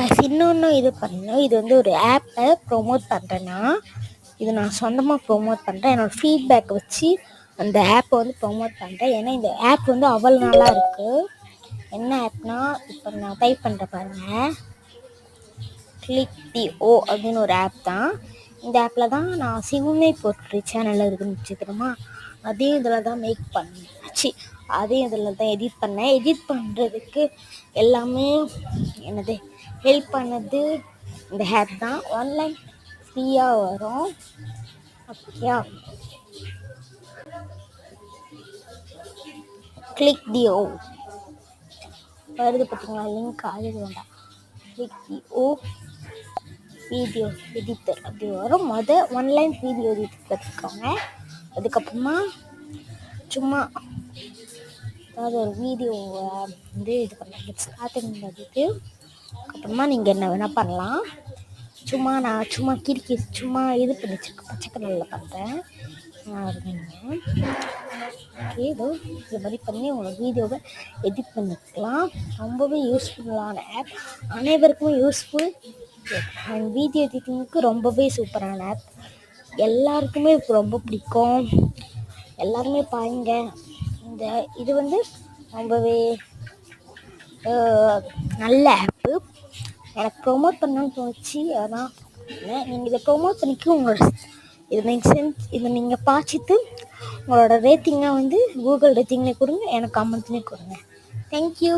Guys இன்னொன்று இது பண்ணணும். இது வந்து ஒரு ஆப்பை ப்ரொமோட் பண்ணுறேன்னா இது நான் சொந்தமாக ப்ரொமோட் பண்ணுறேன். என்னோடய ஃபீட்பேக் வச்சு அந்த ஆப்பை வந்து ப்ரொமோட் பண்ணுறேன். ஏன்னா இந்த ஆப் வந்து அவ்வளோ நல்லா இருக்குது. என்ன ஆப்னா இப்போ நான் டைப் பண்ணுற பாருங்கள், Click.io அப்படின்னு ஒரு ஆப் தான். இந்த ஆப்பில் தான் நான் சிவுமே போட்டு சேனலில் இருக்குன்னு தெரியுமா, அதே இதில் தான் மேக் பண்ணி அதே இதில் தான் எடிட் பண்ணேன். எடிட் பண்ணுறதுக்கு எல்லாமே என்னது ஹெல்ப் பண்ணது இந்த ஆப் தான். ஆன்லைன் ஃப்ரீயாக வரும். அப்படியா, Click.io வருது பார்த்தீங்களா, லிங்க் அது வேண்டாம். Click.io வீடியோ எடிட்டர் அப்படி வரும். ஆன்லைன் வீடியோ எடிட்டர் கற்றுக்கோங்க. அதுக்கப்புறமா சும்மா அதாவது ஒரு வீடியோவை வந்து இது பண்ண ஸ்டார்டிங் பண்ணிட்டு அப்புறமா நீங்கள் என்ன வேணால் பண்ணலாம். நான் சும்மா சும்மா இது பண்ணி வச்சுருக்கேன், பச்சை கலரில் பண்ணுறேன். நீங்கள் ஓகே இது மாதிரி பண்ணி உங்களோட வீடியோவை எடிட் பண்ணிக்கலாம். ரொம்பவே யூஸ்ஃபுல்லான ஆப், அனைவருக்குமே யூஸ்ஃபுல். அண்ட் வீடியோ எடிட்டிங்க்கு ரொம்பவே சூப்பரான ஆப், எல்லாருக்குமே ரொம்ப பிடிக்கும். எல்லாருமே பாருங்க. இது வந்து ரொம்பவே நல்ல ஆப்பு. எனக்கு ப்ரொமோட் பண்ணணும்னு தோணுச்சு, அதான் நீங்கள் இதை ப்ரொமோட் பண்ணிக்க. உங்களோட இதை நீங்கள் பார்த்துட்டு உங்களோட ரேட்டிங்கை வந்து கூகுள் ரேட்டிங்லேயே கொடுங்க, எனக்கு கமெண்ட்லேயும் கொடுங்க. தேங்க்யூ.